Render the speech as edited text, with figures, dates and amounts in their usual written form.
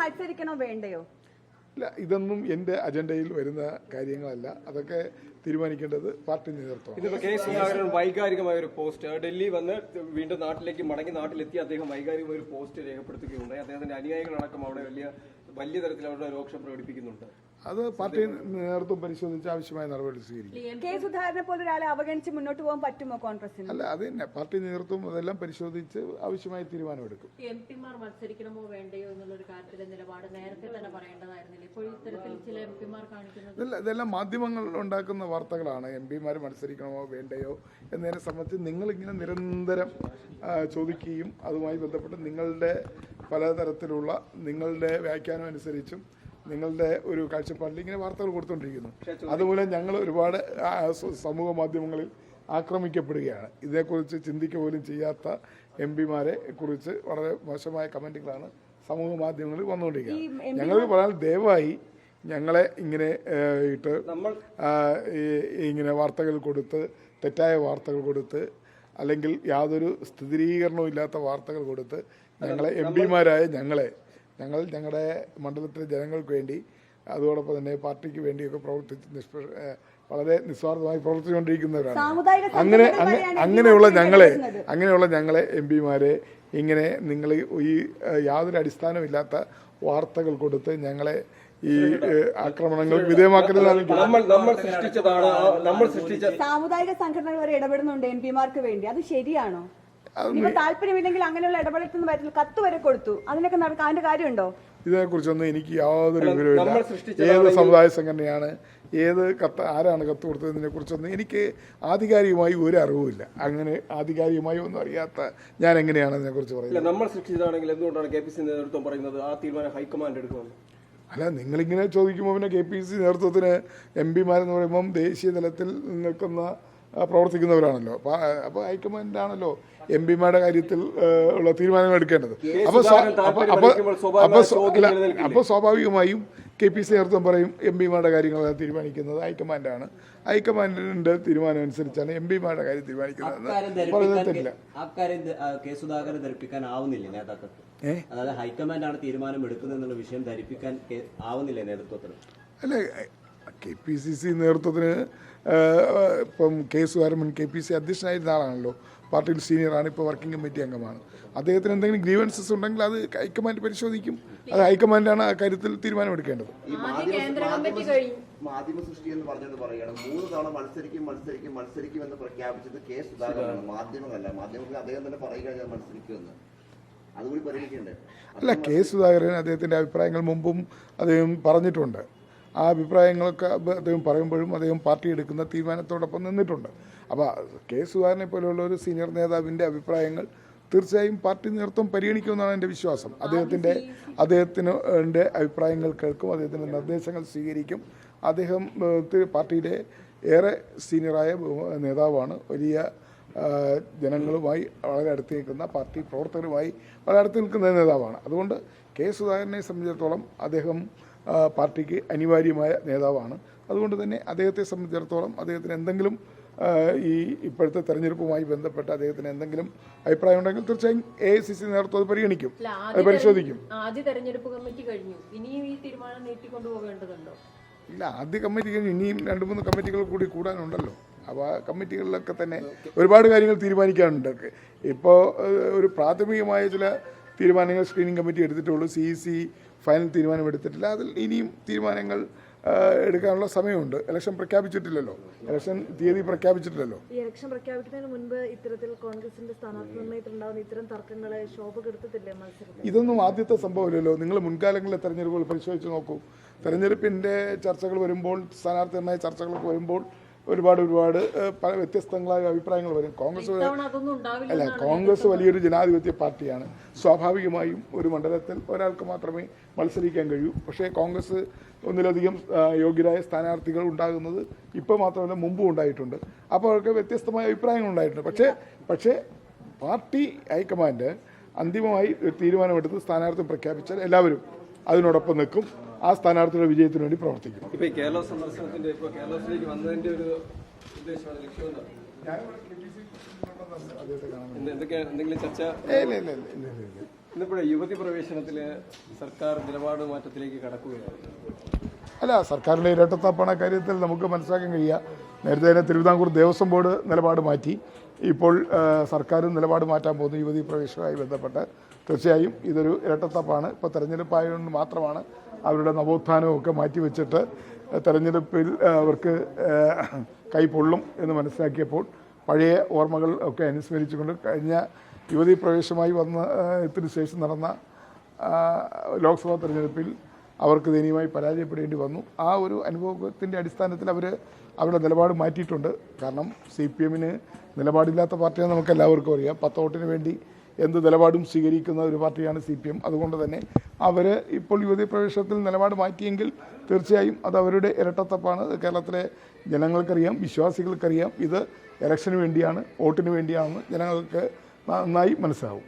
മത്സരിക്കണോ വേണ്ടയോ? ഇല്ല, ഇതൊന്നും എന്റെ അജണ്ടയിൽ വരുന്ന കാര്യങ്ങളല്ല. അതൊക്കെ തീരുമാനിക്കേണ്ടത് പാർട്ടി നേതൃത്വം. ഇതിപ്പോ കെ സുധാകരൻ വൈകാരികമായ ഒരു പോസ്റ്റ് ഡൽഹി വന്ന് വീണ്ടും നാട്ടിലേക്ക് മടങ്ങി നാട്ടിലെത്തി അദ്ദേഹം വൈകാരികമായ ഒരു പോസ്റ്റ് രേഖപ്പെടുത്തുകയുണ്ടായി. അദ്ദേഹത്തിന്റെ അനുയായികളടക്കം അവിടെ വലിയ തരത്തിൽ അവരുടെ രോക്ഷം പ്രകടിപ്പിക്കുന്നുണ്ട്. അത് പാർട്ടി നേതൃത്വം പരിശോധിച്ച് ആവശ്യമായ നടപടി സ്വീകരിക്കും. കെ സുധാകരനെ പോലെ ഒരാളെ അവഗണിച്ച് മുന്നോട്ട് പോകാൻ പറ്റുമോ കോൺഗ്രസിന്? അല്ല, അത് തന്നെ പാർട്ടി നേതൃത്വം അതെല്ലാം പരിശോധിച്ച് ആവശ്യമായ തീരുമാനമെടുക്കും. എംപിമാർ മത്സരിക്കണമോ വേണ്ടയോ എന്നുള്ളൊരു കാര്യത്തിലെ നിലപാട് നേരത്തെ തന്നെ പറയേണ്ടതായിരുന്നില്ല. ഇപ്പോൾ ഇത്തരത്തിൽ ചില എംപിമാർ കാണിക്കുന്നത് ഇതെല്ലാം മാധ്യമങ്ങൾ ഉണ്ടാക്കുന്ന വാർത്തകളാണ്. എംപിമാർ മത്സരിക്കണമോ വേണ്ടയോ എന്നതിനെ സംബന്ധിച്ച് നിങ്ങളിങ്ങനെ നിരന്തരം ചോദിക്കുകയും അതുമായി ബന്ധപ്പെട്ട് നിങ്ങളുടെ പലതരത്തിലുള്ള നിങ്ങളുടെ വ്യാഖ്യാനം അനുസരിച്ചും നിങ്ങളുടെ ഒരു കാഴ്ചപ്പാടിൽ ഇങ്ങനെ വാർത്തകൾ കൊടുത്തുകൊണ്ടിരിക്കുന്നു. അതുമൂലം ഞങ്ങൾ ഒരുപാട് സമൂഹ മാധ്യമങ്ങളിൽ ആക്രമിക്കപ്പെടുകയാണ്. ഇതേക്കുറിച്ച് ചിന്തിക്കുക പോലും ചെയ്യാത്ത എംപിമാരെ കുറിച്ച് വളരെ മോശമായ കമന്റുകളാണ് സമൂഹ മാധ്യമങ്ങളിൽ വന്നുകൊണ്ടിരിക്കുന്നത്. ഞങ്ങൾക്ക് പറയാൻ ദയവായി ഞങ്ങളെ ഇങ്ങനെ ഇട്ട് ഇങ്ങനെ വാർത്തകൾ കൊടുത്ത് തെറ്റായ വാർത്തകൾ കൊടുത്ത് അല്ലെങ്കിൽ യാതൊരു സ്ഥിരീകരണവും ഇല്ലാത്ത വാർത്തകൾ കൊടുത്ത് ഞങ്ങളെ എംപിമാരായ ഞങ്ങൾ ഞങ്ങളുടെ മണ്ഡലത്തിലെ ജനങ്ങൾക്ക് വേണ്ടി അതോടൊപ്പം തന്നെ പാർട്ടിക്ക് വേണ്ടിയൊക്കെ പ്രവർത്തിച്ച് വളരെ നിസ്വാർത്ഥമായി പ്രവർത്തിച്ചുകൊണ്ടിരിക്കുന്നവരാണ്. അങ്ങനെയുള്ള ഞങ്ങളെ എംപിമാരെ ഇങ്ങനെ നിങ്ങൾ ഈ യാതൊരു അടിസ്ഥാനമില്ലാത്ത വാർത്തകൾ കൊടുത്ത് ഞങ്ങളെ ഈ ആക്രമണങ്ങൾക്ക് വിധേയമാക്കരുതാണ്. സാമുദായിക സംഘടനകൾ വരെ ഇടപെടുന്നുണ്ട് എംപിമാർക്ക് വേണ്ടി. അത് ശരിയാണോ? താല്പര്യമില്ലെങ്കിൽ അങ്ങനെയുള്ള ഇടപെടലൊന്നും വരില്ല. കത്ത് വരെ കൊടുത്തു. അതിനൊക്കെ അതിന്റെ കാര്യമുണ്ടോ? ഇതിനെക്കുറിച്ചൊന്നും എനിക്ക് യാതൊരു വിവരമില്ല. ഏത് സമുദായ സംഘടനയാണ്, ഏത് കത്ത്, ആരാണ് കത്ത് കൊടുത്തതിനെ കുറിച്ചൊന്നും എനിക്ക് ആധികാരികമായി ഒരു അറിവുമില്ല. അങ്ങനെ ആധികാരികമായി ഒന്നും അറിയാത്ത ഞാൻ എങ്ങനെയാണ് അതിനെക്കുറിച്ച് പറയുന്നത്? നമ്മൾ സൃഷ്ടിച്ചതാണെങ്കിൽ എന്തുകൊണ്ടാണ് KPC നേതൃത്വം പറയുന്നത് ആ തീരുമാനം ഹൈക്കമാൻഡ് എടുക്കുമെന്ന്? അല്ല, നിങ്ങളിങ്ങനെ ചോദിക്കുമ്പോൾ പിന്നെ KPC നേതൃത്വത്തിന് എംപിമാരെന്ന് പറയുമ്പം ദേശീയ തലത്തിൽ നിൽക്കുന്ന പ്രവർത്തിക്കുന്നവരാണല്ലോ. അപ്പോൾ ഹൈക്കമാൻഡാണല്ലോ എംപിമാരുടെ കാര്യത്തിൽ ഉള്ള തീരുമാനങ്ങൾ എടുക്കേണ്ടത്. അപ്പോൾ സ്വാഭാവികമായും KPC നേതൃത്വം പറയും എംപിമാരുടെ കാര്യങ്ങൾ തീരുമാനിക്കുന്നത് ഹൈക്കമാൻഡാണ്. ഹൈക്കമാൻഡിന്റെ തീരുമാനം അനുസരിച്ചാണ് എംപിമാരുടെ കാര്യം തീരുമാനിക്കുന്നത്. പറയുന്നില്ല. കെ സുധാകരൻ ധരിപ്പിക്കാനാവുന്നില്ല നേതാക്കൾക്ക്. അതായത് ഹൈക്കമാൻഡാണ് തീരുമാനം എടുക്കുന്നത് എന്നുള്ള വിഷയം ധരിപ്പിക്കാൻ ആവുന്നില്ല നേതൃത്വത്തിന്. അല്ലെ, KPCC നേതൃത്വത്തിന് ഇപ്പം കെ സുധാകരൻ KPC അധ്യക്ഷനായിരുന്ന ആളാണല്ലോ. പാർട്ടിയിൽ സീനിയറാണ്, ഇപ്പോൾ വർക്കിംഗ് കമ്മിറ്റി അംഗമാണ്. അദ്ദേഹത്തിന് എന്തെങ്കിലും ഗ്രീവൻസസ് ഉണ്ടെങ്കിൽ അത് ഹൈക്കമാൻഡ് പരിശോധിക്കും. അത് ഹൈക്കമാൻഡാണ് ആ കാര്യത്തിൽ തീരുമാനമെടുക്കേണ്ടത്. മാധ്യമ സൃഷ്ടി എന്ന് പറഞ്ഞത് പറയണം. 3 തവണ മത്സരിക്കും എന്ന് പ്രഖ്യാപിച്ചത് കെ സുധാകരനാണ്, മാധ്യമങ്ങളല്ല. മാധ്യമങ്ങൾ അദ്ദേഹം തന്നെ പറയുക മത്സരിക്കുമെന്ന്. അതുകൂടി പരിഗണിക്കണ്ടേ? അല്ല, കെ സുധാകരൻ അദ്ദേഹത്തിന്റെ അഭിപ്രായങ്ങൾ മുമ്പും അദ്ദേഹം പറഞ്ഞിട്ടുണ്ട്. ആ അഭിപ്രായങ്ങളൊക്കെ അദ്ദേഹം പറയുമ്പോഴും അദ്ദേഹം പാർട്ടി എടുക്കുന്ന തീരുമാനത്തോടൊപ്പം നിന്നിട്ടുണ്ട്. അപ്പോൾ കെ സുധാകരനെ പോലെയുള്ള ഒരു സീനിയർ നേതാവിൻ്റെ അഭിപ്രായങ്ങൾ തീർച്ചയായും പാർട്ടി നേതൃത്വം പരിഗണിക്കുമെന്നാണ് എൻ്റെ വിശ്വാസം. അദ്ദേഹത്തിൻ്റെ അഭിപ്രായങ്ങൾ കേൾക്കും, അദ്ദേഹത്തിൻ്റെ നിർദ്ദേശങ്ങൾ സ്വീകരിക്കും. അദ്ദേഹം പാർട്ടിയിലെ ഏറെ സീനിയറായ നേതാവാണ്. വലിയ ജനങ്ങളുമായി വളരെ അടുത്ത് നിൽക്കുന്ന, പാർട്ടി പ്രവർത്തകരുമായി വളരെ അടുത്ത് നിൽക്കുന്ന നേതാവാണ്. അതുകൊണ്ട് കെ സുധാകരനെ സംബന്ധിച്ചിടത്തോളം അദ്ദേഹം പാർട്ടിക്ക് അനിവാര്യമായ നേതാവാണ്. അതുകൊണ്ട് തന്നെ അദ്ദേഹത്തെ സംബന്ധിച്ചിടത്തോളം അദ്ദേഹത്തിന് എന്തെങ്കിലും ഈ ഇപ്പോഴത്തെ തെരഞ്ഞെടുപ്പുമായി ബന്ധപ്പെട്ട് അദ്ദേഹത്തിന് എന്തെങ്കിലും അഭിപ്രായം ഉണ്ടെങ്കിൽ തീർച്ചയായും AICC നേതൃത്വം അത് പരിഗണിക്കും, അത് പരിശോധിക്കും. ആദ്യ തെരഞ്ഞെടുപ്പ് കമ്മിറ്റി കഴിഞ്ഞു, ഇനിയും ഈ തീരുമാനം നീട്ടിക്കൊണ്ടുപോകേണ്ടതുണ്ടോ? ഇല്ല, ആദ്യ കമ്മിറ്റി കഴിഞ്ഞു, ഇനിയും 2-3 കമ്മിറ്റികൾ കൂടി കൂടാനുണ്ടല്ലോ. അപ്പോൾ ആ കമ്മിറ്റികളിലൊക്കെ തന്നെ ഒരുപാട് കാര്യങ്ങൾ തീരുമാനിക്കാനുണ്ട്. ഇപ്പോൾ ഒരു പ്രാഥമികമായ ചില തീരുമാനങ്ങൾ സ്ക്രീനിങ് കമ്മിറ്റി എടുത്തിട്ടുള്ളൂ. CEC ഫൈനൽ തീരുമാനം എടുത്തിട്ടില്ല. അതിൽ ഇനിയും തീരുമാനങ്ങൾ എടുക്കാനുള്ള സമയമുണ്ട്. ഇലക്ഷൻ പ്രഖ്യാപിച്ചിട്ടില്ലല്ലോ, ഇലക്ഷൻ തീയതി പ്രഖ്യാപിച്ചിട്ടില്ലല്ലോ. ഈ ഇലക്ഷൻ പ്രഖ്യാപിക്കുന്നതിന് മുൻപ് ഇത്തരത്തിൽ കോൺഗ്രസിന്റെ സ്ഥാനാർത്ഥി നിർണ്ണയത്തിലുണ്ടാകുന്ന ഇത്തരം തർക്കങ്ങളെ ശോഭകെടുത്തിട്ടില്ലേ മത്സരം? ഇതൊന്നും ആദ്യത്തെ സംഭവമില്ലല്ലോ. നിങ്ങൾ മുൻകാലങ്ങളിലെ തെരഞ്ഞെടുപ്പുകൾ പരിശോധിച്ച് നോക്കൂ. തെരഞ്ഞെടുപ്പിന്റെ ചർച്ചകൾ വരുമ്പോൾ, സ്ഥാനാർത്ഥി നിർണ്ണയ ചർച്ചകളൊക്കെ വരുമ്പോൾ ഒരുപാട് വ്യത്യസ്തങ്ങളായ അഭിപ്രായങ്ങൾ വരും. കോൺഗ്രസ് വലിയൊരു ജനാധിപത്യ പാർട്ടിയാണ്. സ്വാഭാവികമായും ഒരു മണ്ഡലത്തിൽ ഒരാൾക്ക് മാത്രമേ മത്സരിക്കാൻ കഴിയൂ. പക്ഷേ കോൺഗ്രസ് ഒന്നിലധികം യോഗ്യരായ സ്ഥാനാർത്ഥികൾ ഉണ്ടാകുന്നത് ഇപ്പോൾ മാത്രമല്ല മുമ്പും ഉണ്ടായിട്ടുണ്ട്. അപ്പോൾ അവർക്ക് വ്യത്യസ്തമായ അഭിപ്രായങ്ങൾ ഉണ്ടായിട്ടുണ്ട്. പക്ഷേ പാർട്ടി ഹൈക്കമാൻഡ് അന്തിമമായി ഒരു തീരുമാനമെടുത്ത് സ്ഥാനാർത്ഥി പ്രഖ്യാപിച്ചാൽ എല്ലാവരും അതിനോടൊപ്പം നിൽക്കും. ആ സ്ഥാനാർത്ഥിയുടെ വിജയത്തിന് വേണ്ടി പ്രവർത്തിക്കും. ഇപ്പോൾ കേരള സന്ദർശനത്തിന്റെ കേരളത്തിലേക്ക് വന്നതിന്റെ ഒരു ഉദ്ദേശമാണ്, ലക്ഷ്യം എന്തെങ്കിലും ചർച്ച? ഇല്ല. ഇന്നിപ്പോഴേ യുവതി പ്രവേശനത്തില് സർക്കാർ നിലപാട് മാറ്റത്തിലേക്ക് കടക്കുകയാണ്. അല്ല, സർക്കാരിൻ്റെ ഇരട്ടത്താപ്പാണ് കാര്യത്തിൽ നമുക്ക് മനസ്സിലാക്കാൻ കഴിയുക. നേരത്തെ തന്നെ തിരുവിതാംകൂർ ദേവസ്വം ബോർഡ് നിലപാട് മാറ്റി. ഇപ്പോൾ സർക്കാരും നിലപാട് മാറ്റാൻ പോകുന്നു യുവതി പ്രവേശനവുമായി ബന്ധപ്പെട്ട്. തീർച്ചയായും ഇതൊരു ഇരട്ടത്താപ്പാണ്. ഇപ്പോൾ തെരഞ്ഞെടുപ്പായതുകൊണ്ട് മാത്രമാണ് അവരുടെ നവോത്ഥാനവും ഒക്കെ മാറ്റിവെച്ചിട്ട് തെരഞ്ഞെടുപ്പിൽ അവർക്ക് കൈ പൊള്ളും എന്ന് മനസ്സിലാക്കിയപ്പോൾ പഴയ ഓർമ്മകൾ ഒക്കെ അനുസ്മരിച്ചുകൊണ്ട് കഴിഞ്ഞ യുവതി പ്രവേശനമായി വന്നതിന് ശേഷം നടന്ന ലോക്സഭാ തെരഞ്ഞെടുപ്പിൽ അവർക്ക് ദയനീയമായി പരാജയപ്പെടേണ്ടി വന്നു. ആ ഒരു അനുഭവത്തിൻ്റെ അടിസ്ഥാനത്തിൽ അവർ അവരുടെ നിലപാട് മാറ്റിയിട്ടുണ്ട്. കാരണം CPM നിലപാടില്ലാത്ത പാർട്ടിയാണ് നമുക്ക് എല്ലാവർക്കും അറിയാം. 10 വോട്ടിന് വേണ്ടി എന്ത് നിലപാടും സ്വീകരിക്കുന്ന ഒരു പാർട്ടിയാണ് CPM. അതുകൊണ്ട് തന്നെ അവർ ഇപ്പോൾ യുവതി പ്രവേശനത്തിൽ നിലപാട് മാറ്റിയെങ്കിൽ തീർച്ചയായും അത് അവരുടെ ഇരട്ടത്തപ്പാണ്. കേരളത്തിലെ ജനങ്ങൾക്കറിയാം, വിശ്വാസികൾക്കറിയാം ഇത് ഇലക്ഷന് വേണ്ടിയാണ്, വോട്ടിന് വേണ്ടിയാണെന്ന് ജനങ്ങൾക്ക് നന്നായി മനസ്സിലാവും.